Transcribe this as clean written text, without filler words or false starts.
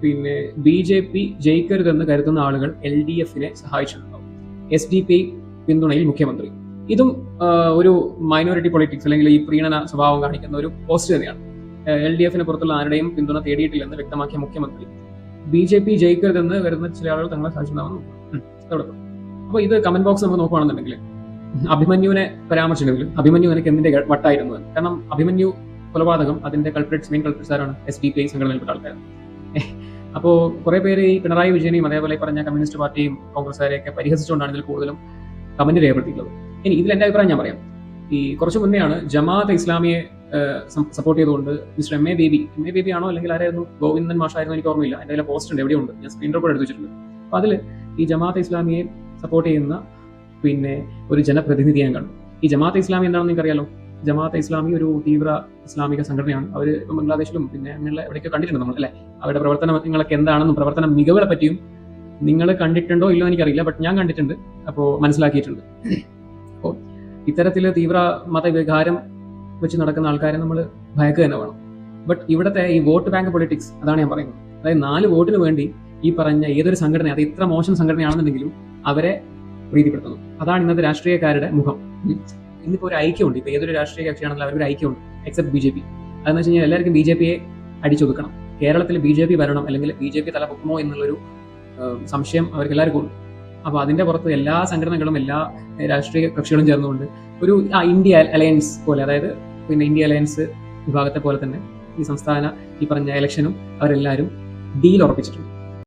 പിന്നെ BJP ജയിക്കരുതെന്ന് കരുതുന്ന ആളുകൾ LDF-നെ സഹായിച്ചിട്ടുണ്ടാവും. SDP പിന്തുണയിൽ മുഖ്യമന്ത്രി. ഇതും ഒരു മൈനോറിറ്റി പൊളിറ്റിക്സ് അല്ലെങ്കിൽ ഈ പ്രീണന സ്വഭാവം കാണിക്കുന്ന ഒരു പോസ്റ്റ് തന്നെയാണ്. LDF-ന് പുറത്തുള്ള ആരുടെയും പിന്തുണ തേടിയിട്ടില്ലെന്ന് വ്യക്തമാക്കിയ മുഖ്യമന്ത്രി BJP ജയിക്കരുതെന്ന് കരുതുന്ന ചില ആളുകൾ തങ്ങളെ സഹായിച്ചിട്ടുണ്ടാവും. അപ്പോൾ ഇത് കമന്റ് ബോക്സ് നമുക്ക് നോക്കുകയാണെന്നുണ്ടെങ്കിൽ അഭിമന്യുവിനെ പരാമർശിച്ചെങ്കിൽ അഭിമന്യു എനിക്ക് എന്തിന്റെ വട്ടായിരുന്നു. കാരണം അഭിമന്യു കൊലപാതകം അതിന്റെ മെയിൻ കൾപ്രിറ്റ്സ് ആരാണ്? SDP സംഘടനയിൽപ്പെട്ട ആൾക്കാരാണ്. അപ്പോൾ കുറെ പേര് ഈ പിണറായി വിജയനെയും അതേപോലെ പറഞ്ഞ കമ്മ്യൂണിസ്റ്റ് പാർട്ടിയും കോൺഗ്രസ്സുകാരെയൊക്കെ പരിഹസിച്ചുകൊണ്ടാണ് ഇതിൽ കൂടുതലും കമന്റ് രേഖപ്പെടുത്തിയിട്ടുള്ളത്. ഇനി ഇതിൽ എന്റെ അഭിപ്രായം ഞാൻ പറയാം. ഈ കുറച്ച് മുന്നെയാണ് ജമാഅത്തെ ഇസ്ലാമിയെ സപ്പോർട്ട് ചെയ്തുകൊണ്ട് മിസ്റ്റർ MA ബേബി ആണോ അല്ലെങ്കിൽ ആരായിരുന്നു, ഗോവിന്ദൻ മാഷായിരുന്നു, എനിക്ക് ഓർമ്മയില്ല. എൻ്റെ കയ്യിലെ പോസ്റ്റ് ഉണ്ട്, എവിടെയുണ്ട്, ഞാൻ സ്ക്രീൻ റെക്കോർഡ് എടുത്ത് വെച്ചിട്ടുണ്ട്. അപ്പോൾ അതിൽ ഈ ജമാഅത്തെ ഇസ്ലാമിയെ സപ്പോർട്ട് ചെയ്യുന്ന പിന്നെ ഒരു ജനപ്രതിനിധിയെ ഞാൻ കണ്ടു. ഈ ജമാഅത്തെ ഇസ്ലാമി എന്താണെന്ന് നിങ്ങൾക്കറിയാലോ. ജമാഅത്തെ ഇസ്ലാമി ഒരു തീവ്ര ഇസ്ലാമിക സംഘടനയാണ്. അവർ ഇപ്പം ബംഗ്ലാദേശിലും പിന്നെ അങ്ങനെയുള്ള എവിടെയൊക്കെ കണ്ടിട്ടുണ്ട് നമ്മൾ, അല്ലേ? അവരുടെ പ്രവർത്തനങ്ങളൊക്കെ എന്താണെന്നും പ്രവർത്തന മികവുകളെ പറ്റിയും നിങ്ങൾ കണ്ടിട്ടുണ്ടോ ഇല്ലോ എനിക്കറിയില്ല, ബട്ട് ഞാൻ കണ്ടിട്ടുണ്ട്, അപ്പോൾ മനസ്സിലാക്കിയിട്ടുണ്ട്. അപ്പോൾ ഇത്തരത്തിൽ തീവ്ര മതവികാരം വെച്ച് നടക്കുന്ന ആൾക്കാരെ നമ്മൾ ഭയക്കുക തന്നെ വേണം. ബട്ട് ഇവിടുത്തെ ഈ വോട്ട് ബാങ്ക് പൊളിറ്റിക്സ്, അതാണ് ഞാൻ പറയുന്നത്. അതായത് 4 വോട്ടിന് വേണ്ടി ഈ പറഞ്ഞ ഏതൊരു സംഘടന, അത് ഇത്ര മോശം സംഘടനയാണെന്നുണ്ടെങ്കിലും അവരെ പ്രീതിപ്പെടുത്തുന്നു. അതാണ് ഇന്നത്തെ രാഷ്ട്രീയക്കാരുടെ മുഖം. ഇന്നിപ്പോൾ ഒരു ഐക്യമുണ്ട്. ഇപ്പോൾ ഏതൊരു രാഷ്ട്രീയ കക്ഷിയാണെങ്കിലും അവർക്ക് ഐക്യമുണ്ട്, എക്സെപ്റ്റ് BJP. അതെന്ന് വെച്ച് കഴിഞ്ഞാൽ എല്ലാവർക്കും BJP-യെ അടിച്ചൊതുക്കണം. കേരളത്തിൽ BJP വരണം അല്ലെങ്കിൽ BJP തല പൊക്കുമോ എന്നുള്ളൊരു സംശയം അവർക്ക് എല്ലാവർക്കും ഉണ്ട്. അപ്പോൾ അതിന്റെ പുറത്ത് എല്ലാ സംഘടനകളും എല്ലാ രാഷ്ട്രീയ കക്ഷികളും ചേർന്നുകൊണ്ട് ഒരു ഇന്ത്യ അലയൻസ് പോലെ, അതായത് പിന്നെ ഇന്ത്യ അലയൻസ് വിഭാഗത്തെ പോലെ തന്നെ ഈ സംസ്ഥാന ഈ പറഞ്ഞ ഇലക്ഷനും അവരെല്ലാവരും ഡീൽ ഉറപ്പിച്ചിട്ടുണ്ട്.